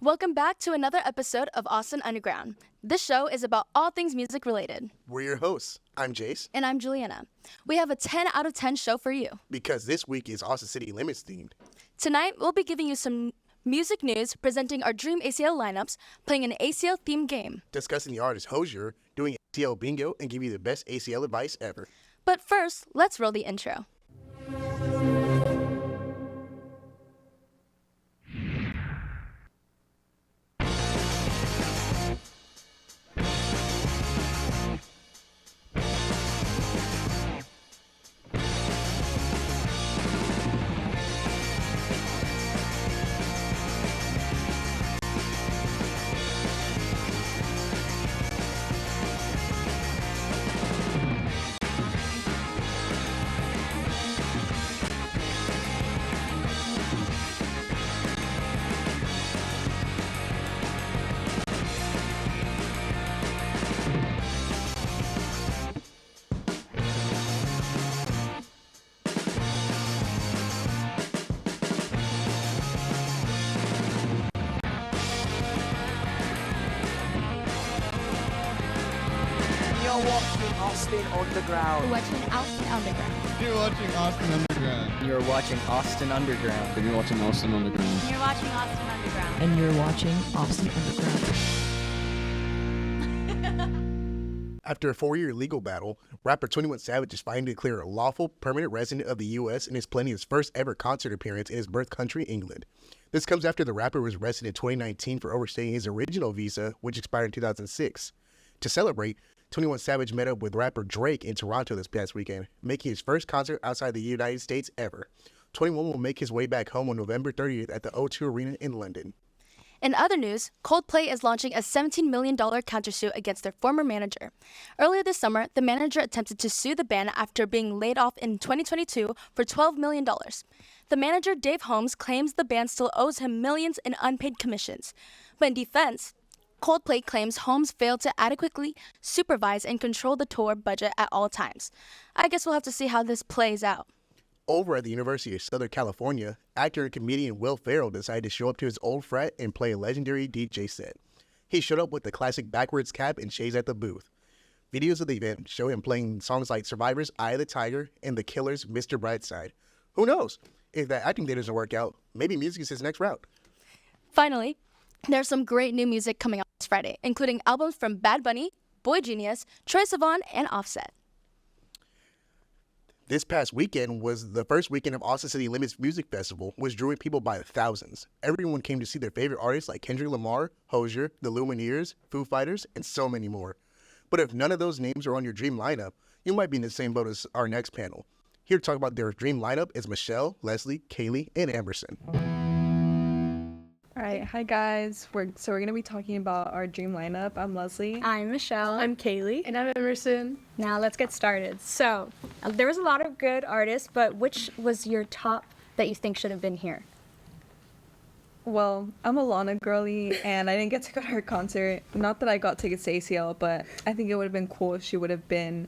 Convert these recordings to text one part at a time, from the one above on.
Welcome back to another episode of Austin Underground. This show is about all things music related. We're your hosts. I'm Jace. And I'm Juliana. We have a 10 out of 10 show for you. Because this week is Austin City Limits themed. Tonight, we'll be giving you some music news, presenting our Dream ACL lineups, playing an ACL themed game, Discussing the artist Hosier, doing ACL bingo, and give you the best ACL advice ever. But first, let's roll the intro. You're watching Austin Underground. Watching Austin Underground. You're watching Austin Underground. You're watching Austin Underground. You're watching Austin Underground. You're watching Austin Underground. And you're watching Austin Underground. After a 4-year legal battle, rapper 21 Savage is finally declared a lawful permanent resident of the U.S. and is planning his first ever concert appearance in his birth country, England. This comes after the rapper was arrested in 2019 for overstaying his original visa, which expired in 2006. To celebrate, 21 Savage met up with rapper Drake in Toronto this past weekend, making his first concert outside the United States ever. 21 will make his way back home on November 30th at the O2 Arena in London. In other news, Coldplay is launching a $17 million countersuit against their former manager. Earlier this summer, the manager attempted to sue the band after being laid off in 2022 for $12 million. The manager, Dave Holmes, claims the band still owes him millions in unpaid commissions. But in defense, Coldplay claims Holmes failed to adequately supervise and control the tour budget at all times. I guess we'll have to see how this plays out. Over at the University of Southern California, actor and comedian Will Ferrell decided to show up to his old frat and play a legendary DJ set. He showed up with the classic backwards cap and shades at the booth. Videos of the event show him playing songs like Survivor's Eye of the Tiger and The Killer's Mr. Brightside. Who knows? If that acting day doesn't work out, maybe music is his next route. Finally, there's some great new music coming out this Friday, including albums from Bad Bunny, Boy Genius, Troye Sivan, and Offset. This past weekend was the first weekend of Austin City Limits Music Festival, which drew in people by the thousands. Everyone came to see their favorite artists like Kendrick Lamar, Hosier, The Lumineers, Foo Fighters, and so many more. But if none of those names are on your dream lineup, you might be in the same boat as our next panel. Here to talk about their dream lineup is Michelle, Leslie, Kaylee, and Emerson. All right, hi guys. We're going to be talking about our dream lineup. I'm Leslie. I'm Michelle. I'm Kaylee. And I'm Emerson. Now let's get started. So, there was a lot of good artists, but which was your top that you think should have been here? Well, I'm a Lana girly, and I didn't get to go to her concert. Not that I got tickets to ACL, but I think it would have been cool if she would have been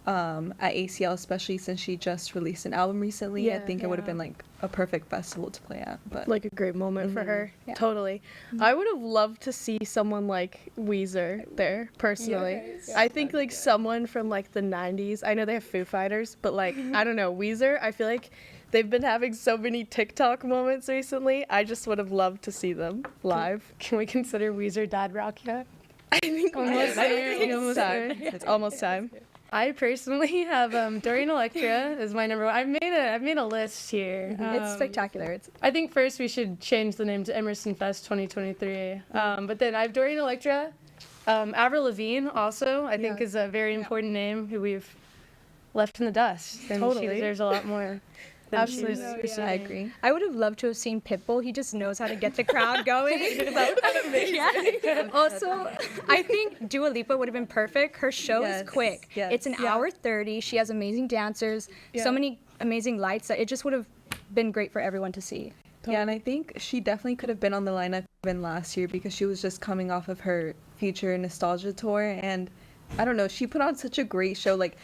at ACL, especially since she just released an album recently. I think it would have been like a perfect festival to play at. But Like a great moment for her. Yeah. Totally. I would have loved to see someone like Weezer there, personally. I think like someone from like the 90s. I know they have Foo Fighters, but like, I don't know, Weezer, I feel like they've been having so many TikTok moments recently. I just would have loved to see them live. Can we consider Weezer dad rock yet? I think almost time. It's almost time. I personally have Dorian Electra is my number one. I've made a list here. It's spectacular. I think first we should change the name to Emerson Fest 2023. But then I have Dorian Electra, Avril Lavigne also I think is a very important name who we've left in the dust. And she deserves a lot more. absolutely, I agree. I would have loved to have seen Pitbull. He just knows how to get the crowd going. Yeah. Also, I think Dua Lipa would have been perfect. Her show is quick. Yes. It's an hour 30. She has amazing dancers, so many amazing lights that it just would have been great for everyone to see. Yeah, and I think she definitely could have been on the lineup even last year because she was just coming off of her Future Nostalgia tour, and I don't know, she put on such a great show. Like,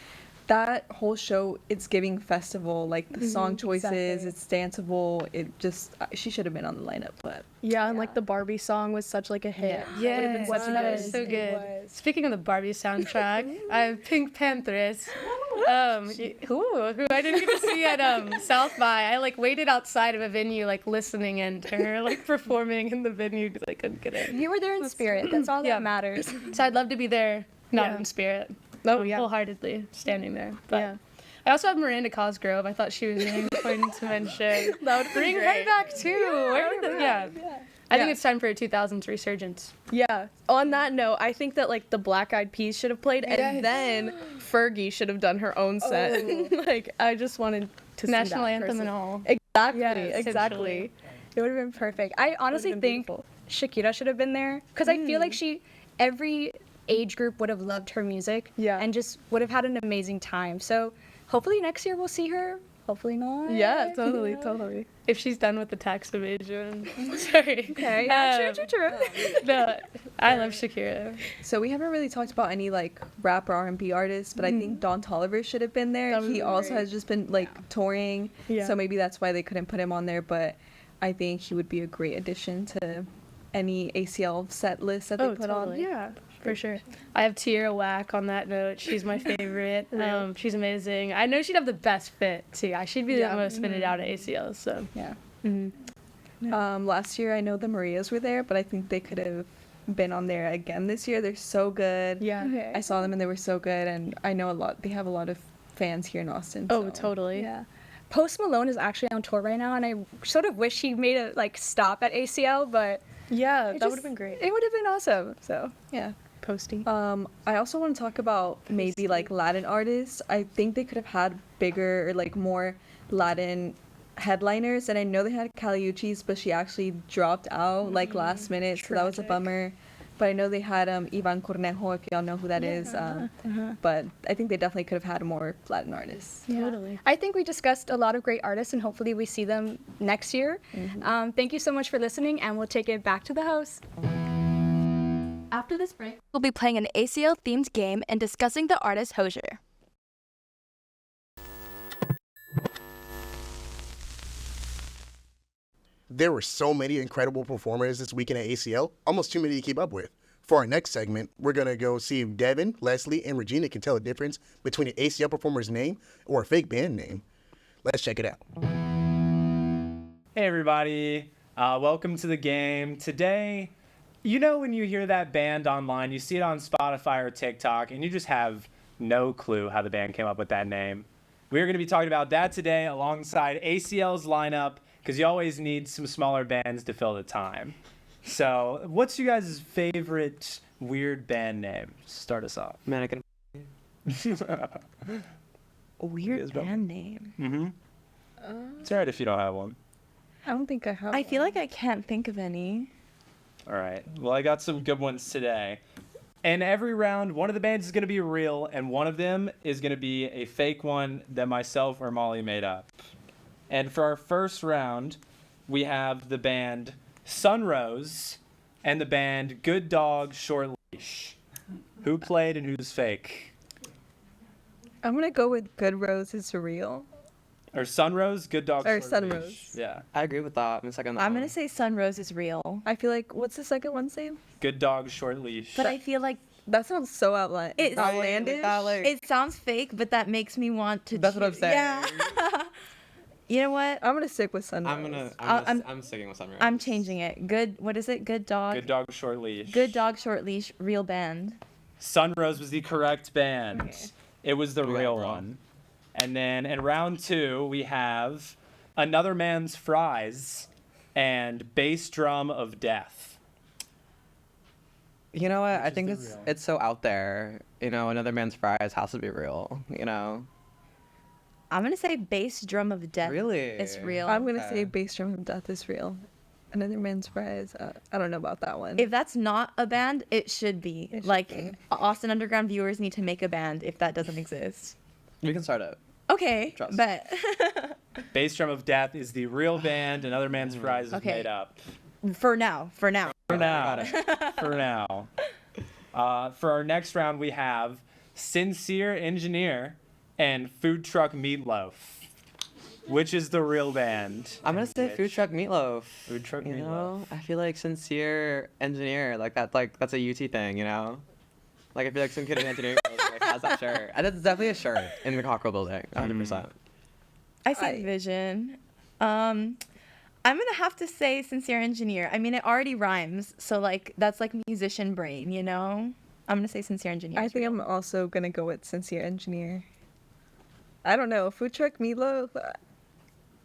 that whole show, it's giving festival, like the song choices, exactly. it's danceable. It just she should have been on the lineup, but Yeah, and like the Barbie song was such like a hit. Yeah, What's that good? was so It good. was. Speaking of the Barbie soundtrack, I have Pink Panthers, who I didn't get to see at South by. I like waited outside of a venue, like listening in to her like performing in the venue because I couldn't get in. You were there in spirit. That's all Yeah. that matters. So I'd love to be there, not Yeah. in spirit. Oh, yeah. Wholeheartedly standing there. But Yeah. I also have Miranda Cosgrove. I thought she was really important to mention. That would Bring her back too. Where did yeah. I think it's time for a 2000s resurgence. Yeah. On that note, I think that like the Black Eyed Peas should have played, and then Fergie should have done her own set. Like I just wanted to see National that anthem person. and all. Exactly. Yes, exactly. It would have been perfect. I honestly been think beautiful. Shakira should have been there because I feel like every age group would have loved her music. Yeah. And just would have had an amazing time. So hopefully next year we'll see her. Hopefully not. Yeah, totally, totally. If she's done with the tax evasion. Sorry. Okay. Yeah, true. No, I love Shakira. so we haven't really talked about any like rap or R&B artists, but I think Don Toliver should have been there. That would He be also great. has just been like touring, Yeah. so maybe that's why they couldn't put him on there. But I think he would be a great addition to any ACL set list that they Oh, put totally. on. Yeah, for sure. I have Tierra Whack on that note. She's my favorite. She's amazing. I know she'd have the best fit too. She'd be Yeah. the most fitted out at ACL. So Yeah. Mhm. Last year I know the Marias were there, but I think they could have been on there again this year. They're so good. Yeah. Okay. I saw them and they were so good, and I know they have a lot of fans here in Austin. Oh, so. totally. Yeah. Post Malone is actually on tour right now, and I sort of wish he made a stop at ACL, but Yeah, it that would just- have been great. It would have been awesome. So Yeah. Posty. I also want to talk about maybe like Latin artists. I think they could have had bigger or like more Latin headliners, and I know they had Caliuchis, but she actually dropped out like last minute, so that was a bummer. But I know they had Ivan Cornejo, if y'all know who that is. But I think they definitely could have had more Latin artists. Totally. I think we discussed a lot of great artists, and hopefully we see them next year. Thank you so much for listening, and we'll take it back to the house. After this break, we'll be playing an ACL themed game and discussing the artist Hosier. There were so many incredible performers this weekend at ACL, almost too many to keep up with. For our next segment, we're going to go see if Devin, Leslie, and Regina can tell the difference between an ACL performer's name or a fake band name. Let's check it out. Hey everybody, welcome to the game. Today, you know when you hear that band online, you see it on Spotify or TikTok, and you just have no clue how the band came up with that name. We're going to be talking about that today alongside ACL's lineup, because you always need some smaller bands to fill the time. So, what's you guys' favorite weird band name? Start us off. Mannequin. Weird band name. Mm-hmm. It's alright if you don't have one. I don't think I have. I feel like I can't think of any. All right. Well, I got some good ones today. In every round, one of the bands is going to be real, and one of them is going to be a fake one that myself or Molly made up. And for our first round, we have the band Sunrose and the band Good Dog Short Leash. Who played and who's fake? I'm gonna go with Good Rose is real. Or Sunrose, Good Dog Or Short Sunrose. Leash. Yeah. I agree with that. I'm second. I'm gonna say Sunrose is real, I feel like what's the second one's name? Good Dog Short Leash. but I feel like That sounds so outlandish. It's- Outlandish. it sounds fake, but that makes me want to. That's what I'm saying. Yeah. You know what? I'm gonna stick with Sunrise. I'm sticking with Sunrise. I'm changing it. Good. What is it? Good dog. Good Dog Short Leash. Good dog. Short leash. Real band. Sunrose was the correct band. Okay. It was the We got it real wrong. one. And then in round 2, we have Another Man's Fries and Bass Drum of Death. You know what? I is think the it's real? it's so out there. You know, Another Man's Fries has to be real. You know. I'm gonna say bass drum of death. Really? It's real. I'm gonna Okay. say Bass Drum of Death is real. Another Man's Prize. I don't know about that one. If that's not a band, it should be. It should like be. Austin Underground viewers need to make a band if that doesn't exist. We can start it. Okay, Trust. but Bass Drum of Death is the real band. Another Man's Mm. Fries is Okay. made up. for now. For now. Got it. For now. For our next round, we have Sincere Engineer and Food Truck Meatloaf. Which is the real band? I'm gonna say Food Truck Meatloaf. Food Truck You Meatloaf. know, I feel like Sincere Engineer, that's a UT thing, you know? Like I feel like some kid in engineering like, has that shirt. And it's definitely a shirt in the Cockrell building, 100%. I see Vision. I'm gonna have to say Sincere Engineer. I mean, it already rhymes, so like that's like musician brain, you know? I'm gonna say Sincere Engineer. I think I'm also gonna go with Sincere Engineer. I don't know, Food Truck Meatloaf.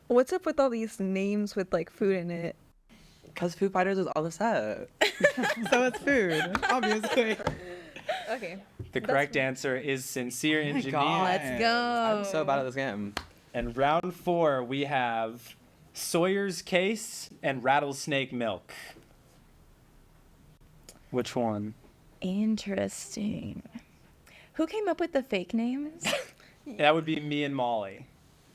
What's up with all these names with like food in it? Because Foo Fighters is all the set. So it's food, obviously. Okay. The correct answer is Sincere Engineer. God. Let's go. I'm so bad at this game. And round 4, we have Sawyer's Case and Rattlesnake Milk. Which one? Interesting. Who came up with the fake names? That would be me and Molly.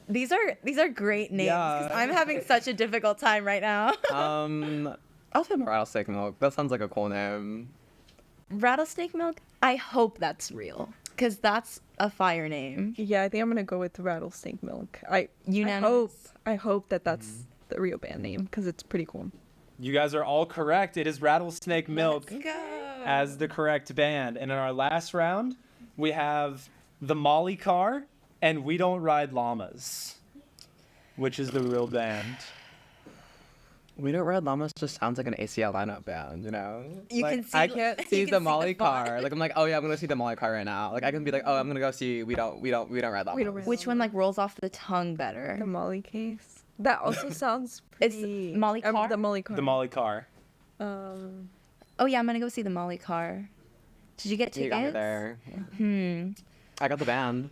These are great names. 'Cause Yeah. I'm having such a difficult time right now. I'll say Rattlesnake Milk. That sounds like a cool name. Rattlesnake Milk. I hope that's real, cause that's a fire name. Yeah, I think I'm gonna go with Rattlesnake Milk. Unanimous. I hope that that's the real band name because it's pretty cool. You guys are all correct. It is Rattlesnake Milk Go. as the correct band. And in our last round, we have the Molly Car and We Don't Ride Llamas. Which is the real band? We Don't Ride Llamas just sounds like an ACL lineup band, you know? You Like, can see- I can't you see can see the the Molly bar. Car. Like I'm like, oh yeah, I'm gonna see the Molly Car right now. Like I can be like, oh, I'm gonna go see We Don't Ride Llamas. Which one like rolls off the tongue better? The Molly Case. That also sounds It's pretty... Molly Car? The Molly Car. The Molly Car. Oh yeah, I'm gonna go see the Molly Car. Did you get You got me tickets? there. I got the band.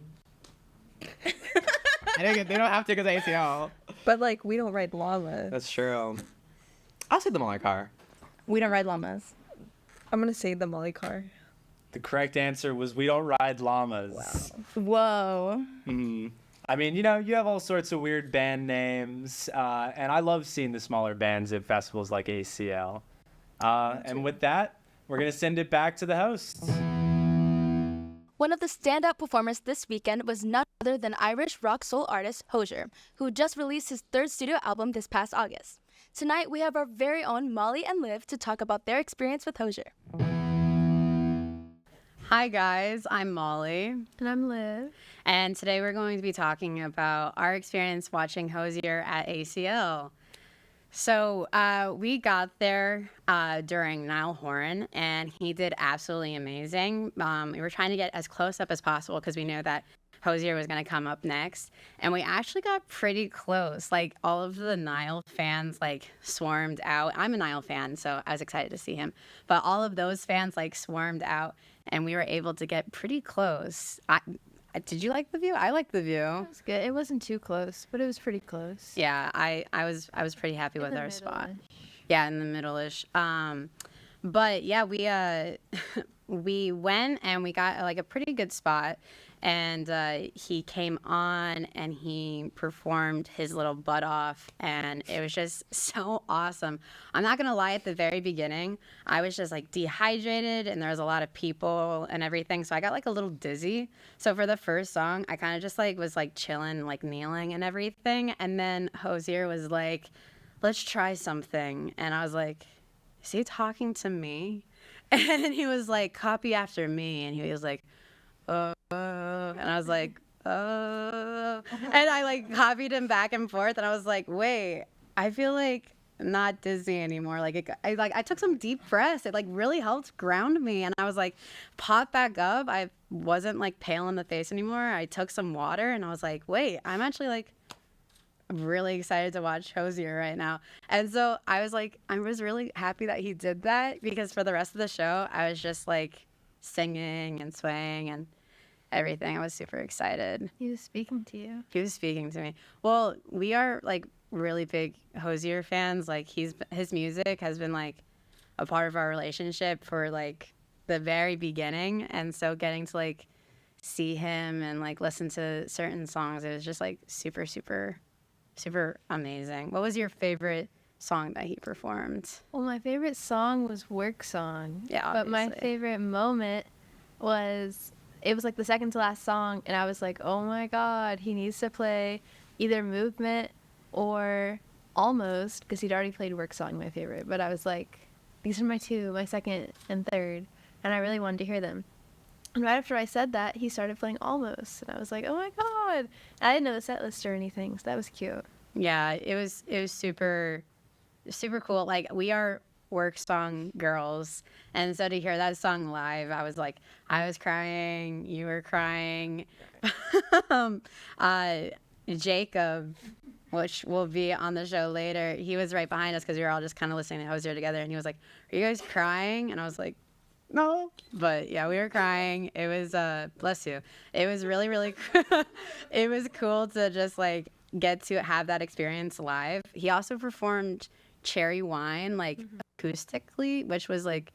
They don't have tickets at ACL. But like, we don't ride llamas. That's true. I'll say the Molly Car. We Don't Ride Llamas. I'm gonna say the Molly Car. The correct answer was We Don't Ride Llamas. Whoa. I mean, you know, you have all sorts of weird band names, and I love seeing the smaller bands at festivals like ACL. And with that, we're going to send it back to the hosts. One of the standout performers this weekend was none other than Irish rock soul artist Hozier, who just released his 3rd studio album this past August. Tonight, we have our very own Molly and Liv to talk about their experience with Hozier. Hi guys, I'm Molly. And I'm Liv. And today we're going to be talking about our experience watching Hozier at ACL. So we got there during Niall Horan, and he did absolutely amazing. We were trying to get as close up as possible because we knew that Hozier was going to come up next, and we actually got pretty close. Like all of the Niall fans like swarmed out. I'm a Niall fan, so I was excited to see him. But all of those fans like swarmed out, and we were able to get pretty close. Did you like the view? I liked the view. It was good. It wasn't too close, but it was pretty close. Yeah, I was pretty happy with our spot. Yeah, in the middle-ish. But yeah, we went and we got like a pretty good spot, and he came on and he performed his little butt off, and it was just so awesome. I'm not gonna lie, at the very beginning I was just like dehydrated and there was a lot of people and everything, so I got like a little dizzy. So for the first song I kind of just like was like chilling, like kneeling and everything, and then Hozier was like, let's try something, and I was like, is he talking to me? And he was like, copy after me, and he was like, and I was like, and I like copied him back and forth, and I was like, wait, I feel like I'm not dizzy anymore. Like I took some deep breaths. It like really helped ground me, and I was like, pop back up. I wasn't like pale in the face anymore. I took some water, and I was like, wait, I'm actually like really excited to watch Hozier right now. And so I was really happy that he did that, because for the rest of the show I was just like singing and swaying and everything. I was super excited. He was speaking to you. He was speaking to me. Well, we are like really big Hozier fans. Like his music has been like a part of our relationship for like the very beginning, and so getting to like see him and like listen to certain songs, it was just like super amazing. What was your favorite song that he performed? Well, my favorite song was Work Song. Yeah, But my obviously. favorite moment was it was like the second to last song, and I was like, oh my god, he needs to play either Movement or Almost, because he'd already played Work Song, my favorite. But I was like, these are my two, my second and third, and I really wanted to hear them. And right after I said that, he started playing Almost, and I was like, oh my god. And I didn't know the set list or anything, so that was cute. Yeah, it was super cool. Like, we are Work Song girls, and so to hear that song live, I was crying, you were crying. Jacob, which will be on the show later, he was right behind us because we were all just kind of listening to Hosier together, and he was like, are you guys crying? And I was like, no. But yeah, we were crying. It was bless you. It was really it was cool to just like get to have that experience live. He also performed Cherry Wine like acoustically, which was like,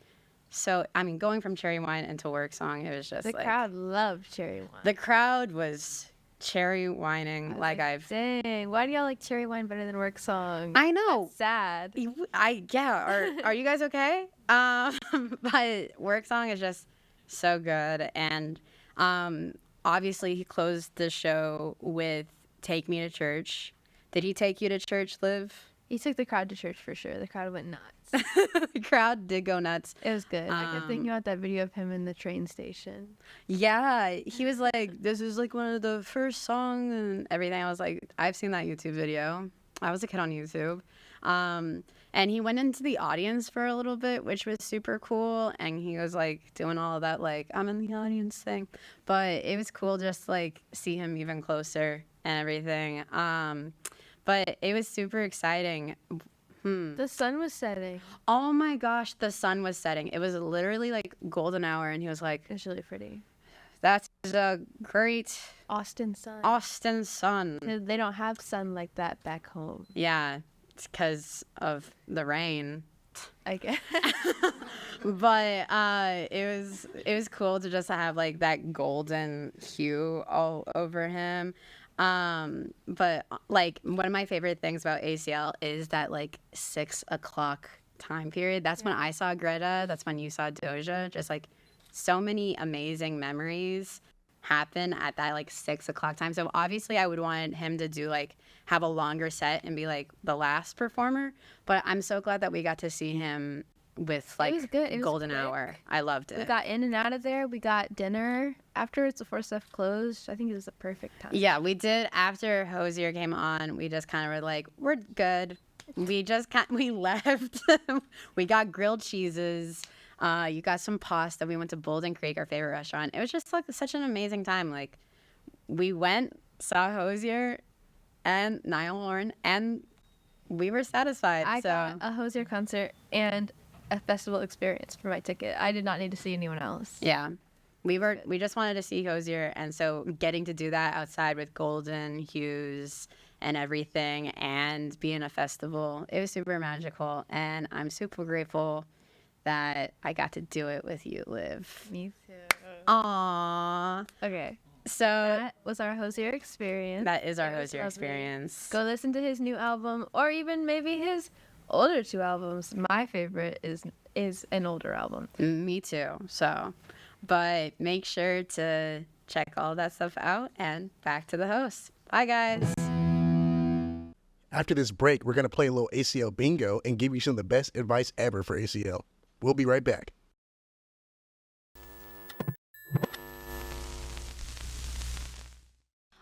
so I mean, going from Cherry Wine into Work Song, it was just The like, crowd loved Cherry Wine. the crowd was cherry whining like I've Dang, why do y'all like Cherry Wine better than Work Song? I know. That's sad. Are you guys okay? But Work Song is just so good, and obviously he closed the show with Take Me to Church. Did he take you to church, Liv? He took the crowd to church for sure. The crowd went nuts. The crowd did go nuts. It was good. I kept thinking about that video of him in the train station. Yeah, he was like, this is like one of the first songs and everything. I was like, I've seen that YouTube video. I was a kid on YouTube. And he went into the audience for a little bit, which was super cool. And he was like doing all of that, like, I'm in the audience thing. But it was cool just like see him even closer and everything. But it was super exciting. The sun was setting. Oh my gosh, the sun was setting. It was literally like golden hour, and he was like, It's really pretty. that's a great Austin sun. Austin sun. They don't have sun like that back home. Yeah, it's because of the rain. I guess. But it was cool to just have like that golden hue all over him. But like one of my favorite things about ACL is that like 6 o'clock time period. That's when I saw Greta. That's when you saw Doja. Just like so many amazing memories happen at that like 6 o'clock time. So obviously I would want him to do like have a longer set and be like the last performer. But I'm so glad that we got to see him with like It was good. It was golden quick. hour. I loved it. We got in and out of there. We got dinner afterwards before stuff closed. I think it was the perfect time. Yeah, we did. After Hosier came on, we just kind of were like, we're good. We left. We got grilled cheeses. You got some pasta. We went to Bolden Creek, our favorite restaurant. It was just like such an amazing time. Like, we went, saw Hosier and Niall Horan, and we were satisfied. I got a Hosier concert and a festival experience for my ticket. I did not need to see anyone else. Yeah. We just wanted to see Hosier, and so getting to do that outside with Golden Hughes and everything and be in a festival, it was super magical, and I'm super grateful that I got to do it with you, Liv. Me too. Aww. Okay. So that was our Hosier experience. That is our It was Hosier lovely. experience. Go listen to his new album, or even maybe his older 2 albums. My favorite is an older album. Me too. So, but make sure to check all that stuff out, and back to the host. Bye, guys. After this break, we're going to play a little ACL bingo and give you some of the best advice ever for ACL. We'll be right back.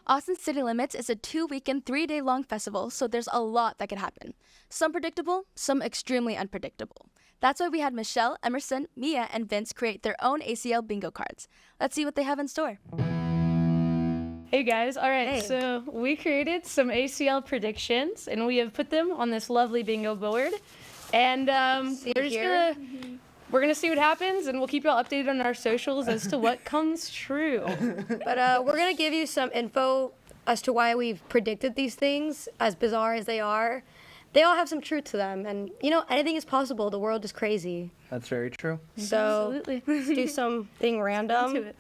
Austin City Limits is a 2-weekend, 3-day-long festival, so there's a lot that could happen. Some predictable, some extremely unpredictable. That's why we had Michelle, Emerson, Mia, and Vince create their own ACL bingo cards. Let's see what they have in store. Hey guys, all right, so we created some ACL predictions, and we have put them on this lovely bingo board. And we're gonna see what happens, and we'll keep y'all updated on our socials as to what comes true. But we're gonna give you some info as to why we've predicted these things, as bizarre as they are. They all have some truth to them, and anything is possible. The world is crazy. That's very true. So Absolutely. let's do something random. Into it.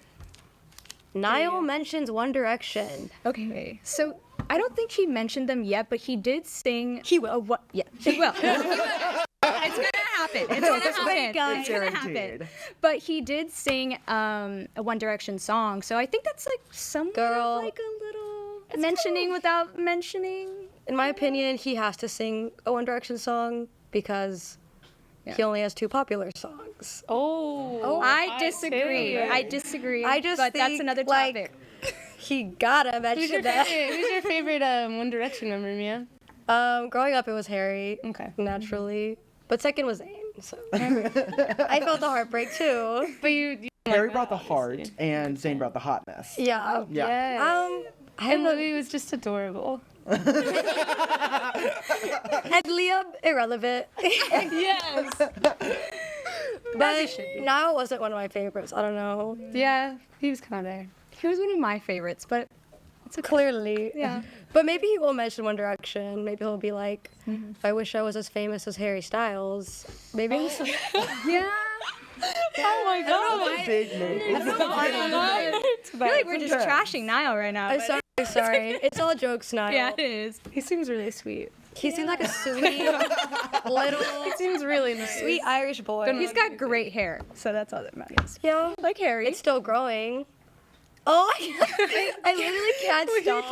Niall mentions One Direction. Okay, so I don't think he mentioned them yet, but he did sing. He will. Yeah, he will. It's gonna happen. happen. It's gonna happen. It's It's gonna happen. guaranteed. But he did sing a One Direction song, so I think that's like some Girl. like a little mentioning without mentioning. In my opinion, he has to sing a One Direction song because he only has 2 popular songs. I disagree. I disagree. I just but that's think, another like, topic. He gotta mention that. Who's your favorite One Direction member, Mia? Growing up, it was Harry. Okay. Naturally, but second was Zayn. So I felt the heartbreak too. But you Harry brought the heart, and Zayn brought the hotness. Yeah. Yeah. And Louis was just adorable. And Liam, irrelevant. Yes. But now it wasn't one of my favorites. I don't know. Yeah, he was kind of there. He was one of my favorites, but It's clearly. Yeah. But maybe he will mention One Direction. Maybe he'll be like, I wish I was as famous as Harry Styles. Maybe. yeah. Oh my god. Big name. I feel like we're just trashing Niall right now. I'm but- sorry. It's all jokes now. Yeah, it is. He seems really sweet. He seems like a sweet, little, He seems really nice. sweet Irish boy. He's got great hair, so that's all that matters. Yeah. Like Harry. It's still growing. Oh, I literally can't stop.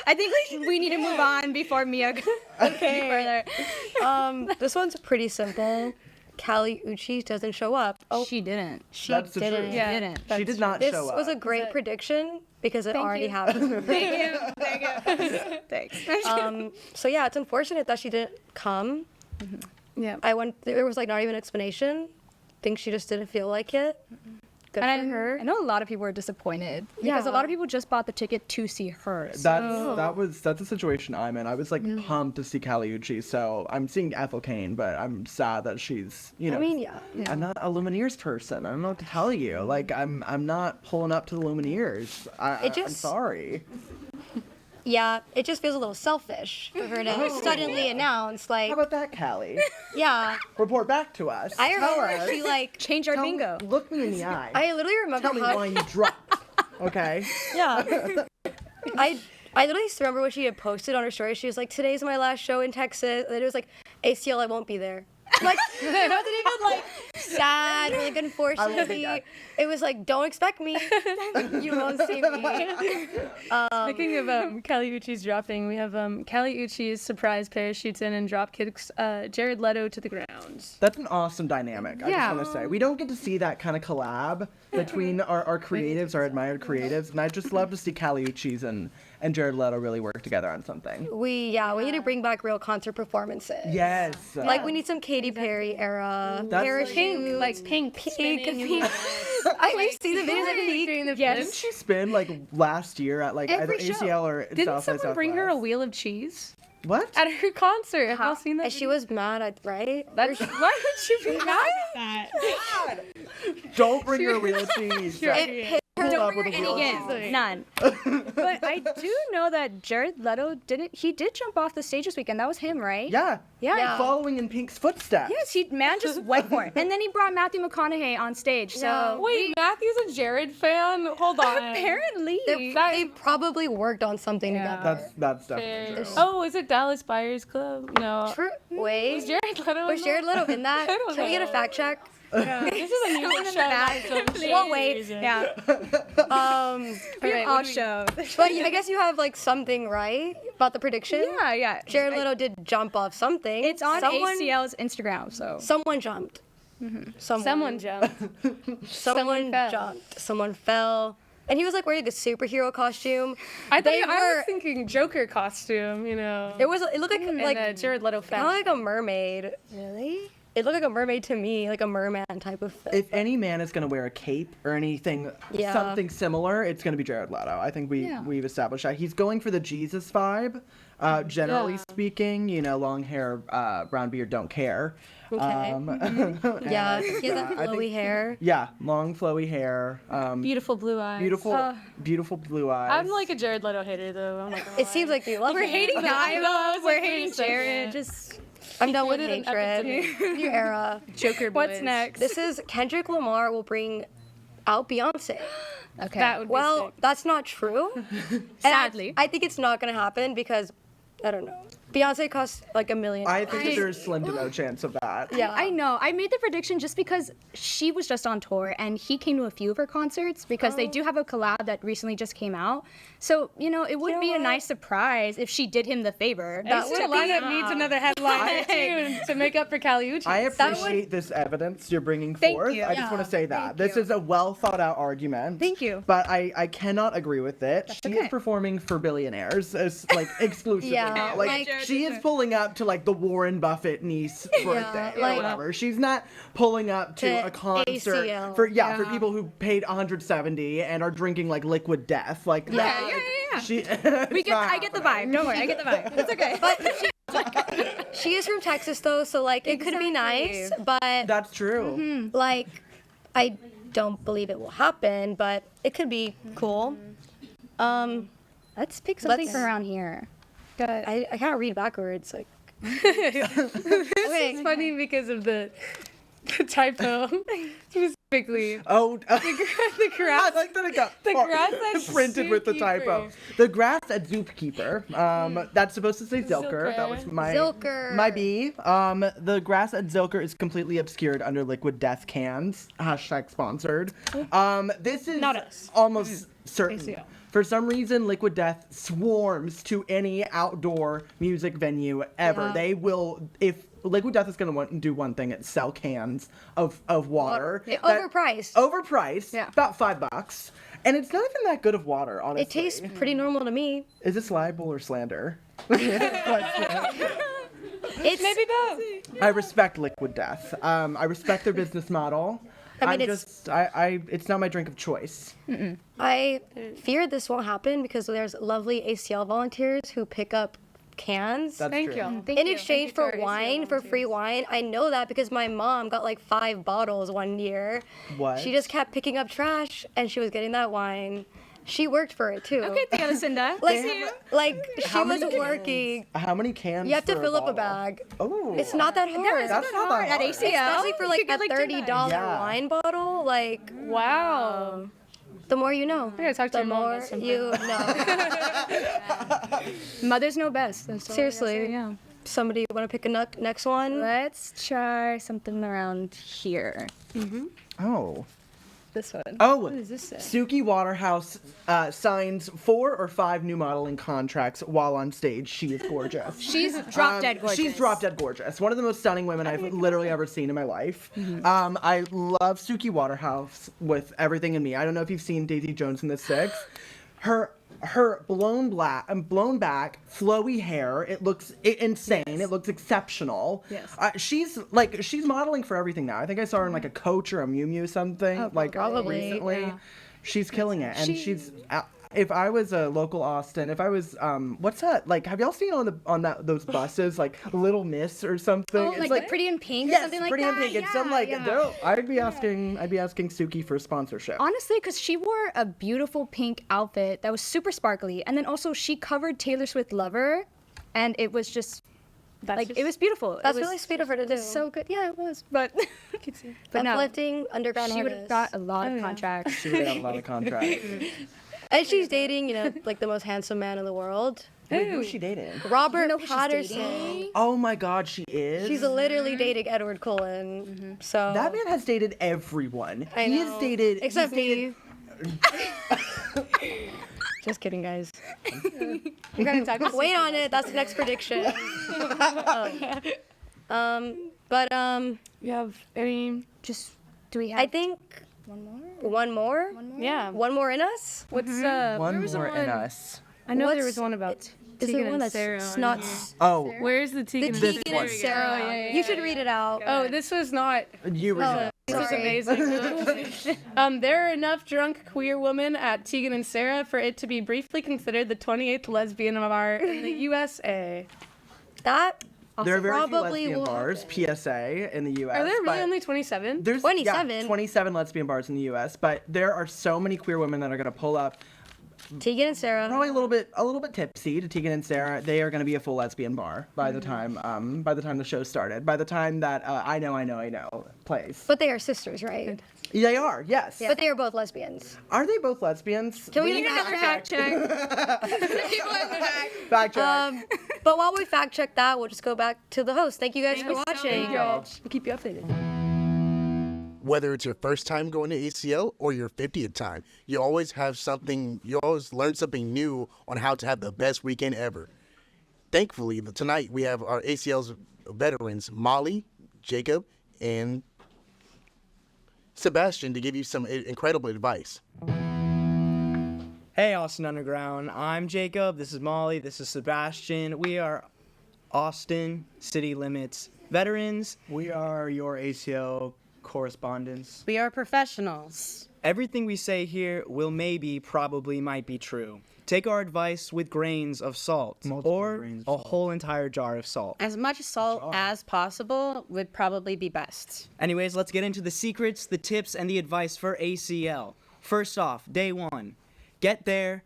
I think we need to move on before Mia goes further. This one's pretty simple. Callie Uchis doesn't show up. Oh, She didn't. she That's the didn't. truth. Yeah. Didn't. She did not This show up. was a great prediction because it already you. happened. Thank you. Thanks. So yeah, it's unfortunate that she didn't come. Yeah. There was like not even an explanation. Think she just didn't feel like it. Good And for her. I know a lot of people were disappointed because a lot of people just bought the ticket to see her. That's a situation I'm in. I was like pumped to see Caliucci, so I'm seeing Ethel Kane, but I'm sad that she's I mean, yeah. I'm not a Lumineers person. I don't know what to tell you. Like I'm not pulling up to the Lumineers. I'm sorry. Yeah, it just feels a little selfish for her to suddenly announce, like, How about that, Callie? yeah. Report back to us. I Tell remember us. she like Change our Tell- bingo. Look me in the eye. I literally remember Tell me how why you dropped. Okay. yeah. I literally still remember what she had posted on her story. She was like, "Today's my last show in Texas," and then it was like, "ACL, I won't be there." Like, it wasn't even like sad or like unfortunately. It was like, "Don't expect me. You won't see me." Speaking of Callie Uchis dropping, we have Callie Uchis surprise parachutes in and drop kicks Jared Leto to the ground. That's an awesome dynamic. I Yeah. just want to say we don't get to see that kind of collab between our creatives, our admired creatives, and I just love to see Callie Uchis and Jared Leto really work together on something. We need to bring back real concert performances. Yes. Like we need some Katy Perry era That's parachutes. Like pink. Pink. I see the videos of Pink. Didn't she spin like last year at like either Every show. ACL or Didn't South by someone bring her a Southwest? wheel of cheese What? at her concert? Have y'all seen that? She was mad at right. That's, why would she be mad at that? Don't bring her a real cheese. It Pull Don't up bring with her a any real gifts. cheese. None. But I do know that Jared Leto did jump off the stage this weekend. That was him, right? Yeah. Yeah. Following in Pink's footsteps. Yes, man just went for it. And then he brought Matthew McConaughey on stage. So Wait, Matthew's a Jared fan? Hold on. apparently, They probably worked on something together. That's definitely true. Oh, is it Dallas Buyers Club? No. True. Wait. Was Jared Leto? Was Jared Leto in that? I don't Can we get a know. fact check? This is a music show. not some shit. we'll wait. Yeah. Okay, All what do we- show. But I guess you have like something right about the prediction. Yeah. Jared Leto did jump off something. It's on Someone- ACL's Instagram, so. Someone jumped. Someone jumped. Someone fell. jumped. Someone fell. And he was like wearing a superhero costume. I They was thinking Joker costume, you know. It looked like and Jared Leto kind fan. of like a mermaid. Really? It looked like a mermaid to me, like a merman type of thing. If any man is going to wear a cape or anything, Yeah. something similar, it's going to be Jared Leto. I think we've established that. He's going for the Jesus vibe, generally speaking. You know, long hair, brown beard, don't care. Okay. Yeah, he has that I think- flowy hair. Yeah, long flowy hair. Beautiful blue eyes. Beautiful blue eyes. I'm like a Jared Leto hater though. I'm not gonna It seems like you love We're him. hating I know, I was We're like, hating wait a second. Jared. Just I'm done with Put it in hatred. New era. Joker what's boys. next? This is Kendrick Lamar will bring out Beyonce. Okay. That would be Well, sick. that's not true. And Sadly. I think it's not gonna happen because I don't know. Beyonce costs like $1 million. I think that there's slim to no chance of that. Yeah, I know. I made the prediction just because she was just on tour and he came to a few of her concerts because they do have a collab that recently just came out. So, it would be a nice surprise if she did him the favor. That lineup needs another headline too to make up for Caliucci. I appreciate this evidence you're bringing Thank forth. you. I just want to say that. This is a well thought out argument. Thank you. But I cannot agree with it. She is performing for billionaires as like exclusively. Yeah, like- she is pulling up to like the Warren Buffett niece birthday or whatever. She's not pulling up to a concert ACL. for people who paid 170 and are drinking like liquid death. Like that. I get the vibe. Don't worry, I get the vibe. It's okay. But she is from Texas though, so like it could be nice, but That's true. like I don't believe it will happen, but it could be cool. Let's pick something from around here. Good. I can't read backwards. Like It's funny because of the typo specifically. Oh, The grass. I like that it got The grass at printed with the typo. Zookeeper. The grass at Zookeeper. That's supposed to say Zilker. That was my Zilker. my B. The grass at Zilker is completely obscured under Liquid Death cans. # sponsored. This is Not us. almost certain. ACL. For some reason, Liquid Death swarms to any outdoor music venue ever. Yeah. They will, if Liquid Death is going to do one thing, it's sell cans of water. Yeah, that- overpriced. Overpriced. Yeah. About $5. And it's not even that good of water, honestly. It tastes pretty normal to me. Is this libel or slander? It's Maybe both. I respect Liquid Death. I respect their business model. I mean, it's not my drink of choice. I fear this won't happen because there's lovely ACL volunteers who pick up cans That's Thank true. you. in exchange for wine, for free wine. I know that because my mom got like 5 bottles one year. What? She just kept picking up trash and she was getting that wine. She worked for it too. Okay, Tia Lucinda. Like she How many wasn't cans? working. How many cans? You have to for fill up a bottle? bag. Oh. It's not that hard. That's not that at hard. ACL. Especially for like You a could get, like, $30 Yeah. wine bottle. Like Wow. the more you know. I gotta talk to The your mom more about something. you know. Mothers know best. That's all I gotta say, Seriously. yeah. Somebody want to pick a next one? Let's try something around here. Oh. This one. Oh, What does this say? Suki Waterhouse signs 4 or 5 new modeling contracts while on stage. She is gorgeous. She's drop dead gorgeous. She's drop dead gorgeous. One of the most stunning women I've literally ever seen in my life. I love Suki Waterhouse with everything in me. I don't know if you've seen Daisy Jones and the Six. Her blown back, flowy hair. It looks insane. Yes. It looks exceptional. Yes. She's modeling for everything now. I think I saw her in like a Coach or a Miu Miu something probably, recently. yeah. She's killing it, and she's. If I was a local Austin, if I was what's that like? Have y'all seen those buses like Little Miss or something? Oh, It's like Pretty in Pink or yes, something like Pretty that? in Pink. It's some girl. I'd be asking Suki for a sponsorship. Honestly, because she wore a beautiful pink outfit that was super sparkly, and then also she covered Taylor Swift "Lover," and it was just it was beautiful. That's it was really sweet of her to do. so good. Yeah, it was. But but no, Uplifting underground she would have artists. got a lot of contracts. She would have a lot of contracts. And she's dating, like the most handsome man in the world. Wait, who's she dating? Robert who she's Patterson. dating? Oh my God, she is. She's literally dating Edward Cullen. So That man has dated everyone. I He know. has dated Except he's dated- Just kidding, guys. we gotta talk. Wait on it. That's the next prediction. You have any? Just do we have? I think one more. Yeah. One more in us. What's one where was the more in one? us. I know there What's- was one about Is Tegan it one and that's Sarah. on not? here. Oh, Where's the The Tegan? Tegan one. and Sarah. Oh, yeah. You should read it out. Oh, this was not. you were. Oh, This was sorry. amazing. There are enough drunk queer women at Tegan and Sarah for it to be briefly considered the 28th lesbian bar in the USA. That There are very few probably lesbian will bars, PSA, in the U.S. Are there really but only 27? there's 27? 27 lesbian bars in the U.S., but there are so many queer women that are going to pull up Tegan and Sarah. Probably a little bit tipsy to Tegan and Sarah. They are going to be a full lesbian bar by the time the show started. By the time that I know plays. But they are sisters, right? They are, yes. But they are both lesbians. Are they both lesbians? Can we get another fact check? Fact check. But while we fact check that, we'll just go back to the host. Thank you guys for watching. We'll keep you updated. Whether it's your first time going to ACL or your 50th time, you always learn something new on how to have the best weekend ever. Thankfully, tonight we have our ACL's veterans, Molly, Jacob, and Sebastian, to give you some incredible advice. Hey, Austin Underground. I'm Jacob. This is Molly. This is Sebastian. We are Austin City Limits veterans. We are your ACL correspondents. We are professionals. Everything we say here will probably might be true. Take our advice with grains of salt, or a whole entire jar of salt. As much salt as possible would probably be best. Anyways, let's get into the secrets, the tips, and the advice for ACL. First off, day one. Get there.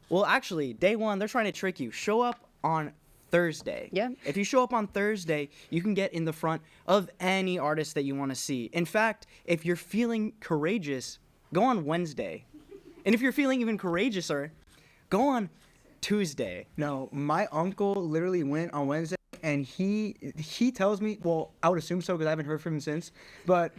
Well, actually, day one, they're trying to trick you. Show up on Thursday. Yeah. If you show up on Thursday, you can get in the front of any artist that you want to see. In fact, if you're feeling courageous, go on Wednesday. And if you're feeling even courageouser, go on Tuesday. No, my uncle literally went on Wednesday, and he tells me, well, I would assume so because I haven't heard from him since, but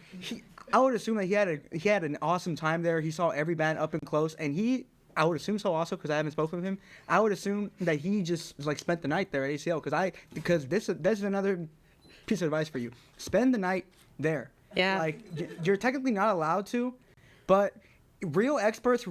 I would assume that he had an awesome time there. He saw every band up and close, and I would assume so also because I haven't spoken with him. I would assume that he just spent the night there at ACL because this is another piece of advice for you. Spend the night there. Yeah. You're technically not allowed to, but real experts,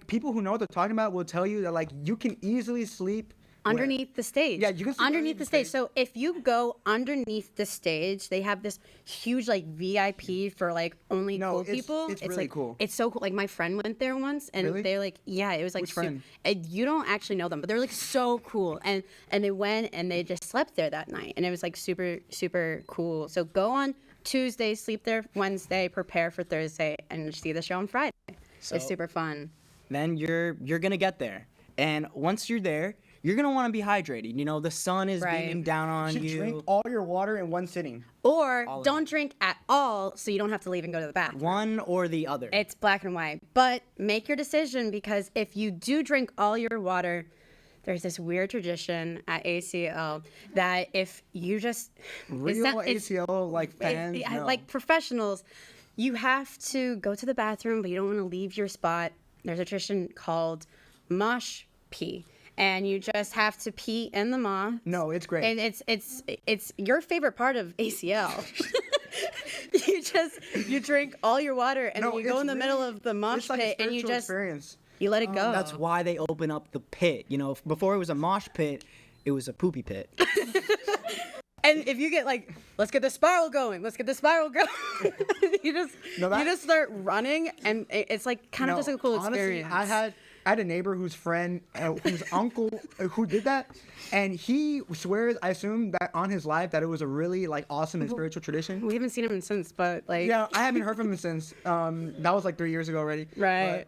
people who know what they're talking about will tell you that you can easily sleep underneath the stage. Yeah, you can sleep underneath the stage. So if you go underneath the stage, they have this huge VIP for only cool people. It's really cool. It's so cool. My friend went there once, and Really? they're yeah, it was Which friend? you don't actually know them, but they're so cool. And they went and they just slept there that night, and it was super super cool. So go on Tuesday, sleep there Wednesday, prepare for Thursday, and see the show on Friday. It's super fun. Then you're gonna get there, and once you're there, you're gonna want to be hydrated. The sun is beaming down on You should you. drink all your water in one sitting. Or don't drink at all, so you don't have to leave and go to the bathroom. One or the other. It's black and white. But make your decision, because if you do drink all your water, there's this weird tradition at ACL that if you just ACL fans, no. like professionals, you have to go to the bathroom, but you don't want to leave your spot. There's a tradition called mosh pee. And you just have to pee in the mosh. No, it's great. And it's your favorite part of ACL. you drink all your water, and then you go in the middle of the mosh pit, and you just experience. You let it go. That's why they open up the pit. Before it was a mosh pit, it was a poopy pit. And if you get let's get the spiral going. Let's get the spiral going. you just start running, and it's kind of just a cool experience. Honestly, I had a neighbor whose uncle who did that, and he swears, I assume that on his life, that it was a really awesome and spiritual tradition. We haven't seen him since, but yeah, I haven't heard from him since. That was 3 years ago already. Right.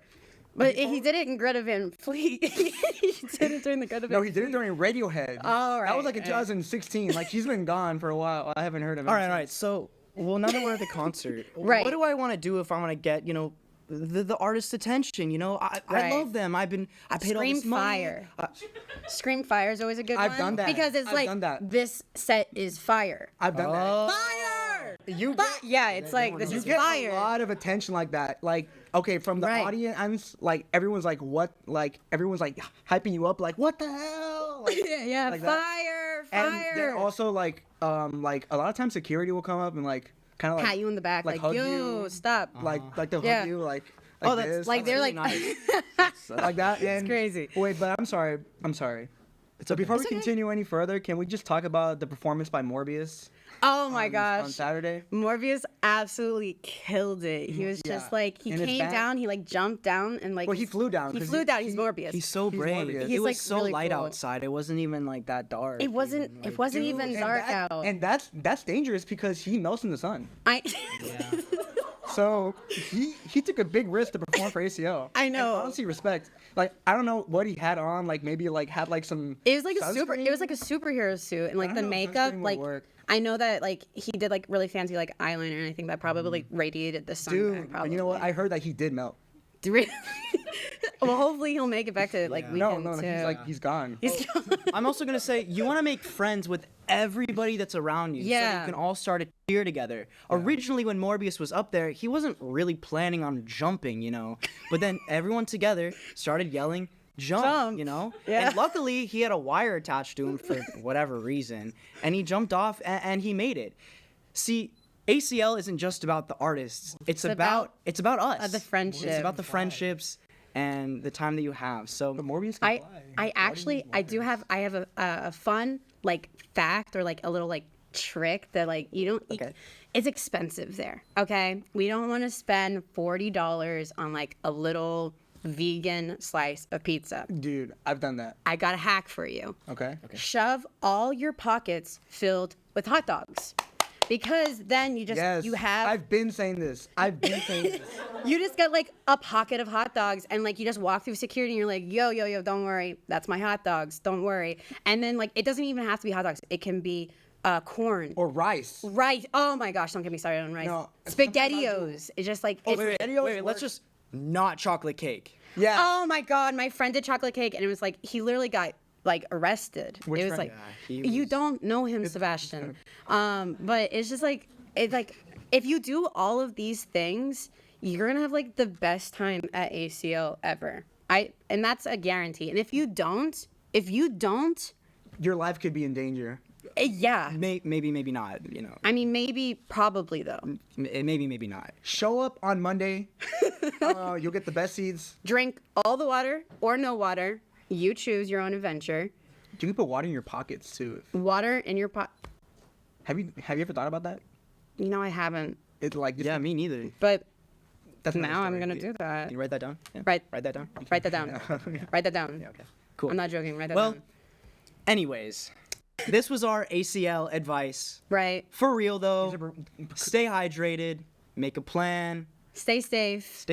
But he did it in Greta Van Fleet. He did it during the Greta Van No, he did it during Radiohead. Oh, right. That was in 2016. He's been gone for a while. I haven't heard of him. All right. So, now that we're at the concert, right. What do I want to do if I want to get, the artist's attention? I love them. I paid all this money. Fire. Scream Fire is always a good one. I've done that. Because it's done that. This set is fire. I've done that. Fire! Yeah, it's like this You is get fire. a lot of attention like that. Like, okay, from the Right. audience, like everyone's like, what? Like everyone's like hyping you up, like what the hell? Like, yeah, like that. fire, And fire. they're also like a lot of times security will come up and like kind of like pat you in the back, like hug yo, you, stop. like they'll Yeah. hug you like. Oh, Like that's- this. Like they're really like like that. And, crazy. Wait, but I'm sorry. So before we okay. continue any further, can we just talk about the performance by Morbius? Oh my on gosh. Saturday? Morbius absolutely killed it. He was just like, he And his came band- down, he like jumped down and like. Well, he flew down. He 'cause flew down. He's Morbius. He's so brave. Morbius. It He's, was like, so really light cool. outside. It wasn't even like that dark. It wasn't. It wasn't even And dark that- out. And that's dangerous because he melts in the sun. I. So he took a big risk to perform for ACL. I know. And honestly, respect. Like I don't know what he had on. Like maybe like had like some. It was like a sunscreen? superhero suit, and like I the don't know if makeup, sunscreen would like work. I know that like he did like really fancy like eyeliner, and I think that probably like radiated the sun. Dude, back, but you know what? I heard that he did melt. Really? Well, hopefully he'll make it back to like weekend No, too. he's gone. I'm also gonna say you want to make friends with everybody that's around you, so that Yeah. you can all start a cheer together. Originally, when Morbius was up there, he wasn't really planning on jumping, you know. But then everyone together started yelling, "Jump!" You know. Yeah. And luckily, he had a wire attached to him for whatever reason, and he jumped off and he made it. See. ACL isn't just about the artists. It's about us. The friendship. It's about the friendships and the time that you have. So Morbius. I have a fun like fact or like a little like trick that like you don't. Okay. It's expensive there. Okay, we don't want to spend $40 on like a little vegan slice of pizza. Dude, I've done that. I got a hack for you. Okay. Shove all your pockets filled with hot dogs. Because then you just Yes. you have I've been saying this. you just get like a pocket of hot dogs and like you just walk through security and you're like yo, don't worry, that's my hot dogs, don't worry. And then like it doesn't even have to be hot dogs, it can be corn or rice. Oh my gosh, don't get me started on rice. No, SpaghettiOs. It's just like wait, let's just not chocolate cake. Yeah. Oh my god, my friend did chocolate cake and it was like he literally got like arrested. Which it was friend? like Yeah, you don't know him, Sebastian. But it's just like it's like if you do all of these things, you're gonna have like the best time at ACL ever. And that's a guarantee. And if you don't, your life could be in danger. Yeah. Maybe not. You know. I mean, maybe, probably though. Maybe not. Show up on Monday. You'll get the best seats. Drink all the water or no water. You choose your own adventure. You can put water in your pockets too. Water in your pot. Have you ever thought about that? You know, I haven't. It's like Yeah, me neither. But that's another now I'm story. gonna do that. Can you write that down? Yeah. Write that down. Write that down. Write that down. Yeah, okay. Cool. I'm not joking. Write that Well, down. anyways, this was our ACL advice. Right. For real though, stay hydrated, make a plan, Stay safe.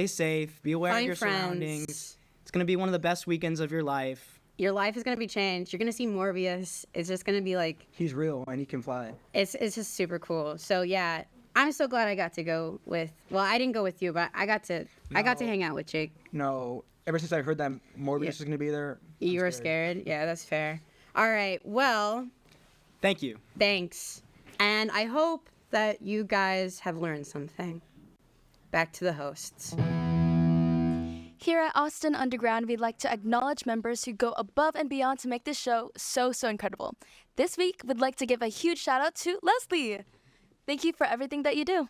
be aware of Find your friends. surroundings. It's gonna be one of the best weekends of your life. Your life is gonna be changed. You're gonna see Morbius. It's just gonna be like He's real and he can fly. it's just super cool. So yeah, I'm so glad I got to go with. Well, I didn't go with you, but I got to hang out with Jake. No, ever since I heard that Morbius is gonna be there, You were scared. Yeah, that's fair. All right. Well, Thank you. thanks. And I hope that you guys have learned something. Back to the hosts. Here at Austin Underground, we'd like to acknowledge members who go above and beyond to make this show so incredible. This week, we'd like to give a huge shout out to Leslie. Thank you for everything that you do.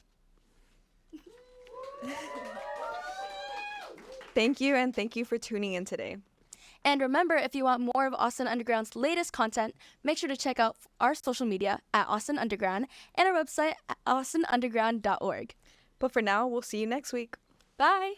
Thank you, and thank you for tuning in today. And remember, if you want more of Austin Underground's latest content, make sure to check out our social media at Austin Underground and our website at austinunderground.org. But for now, we'll see you next week. Bye!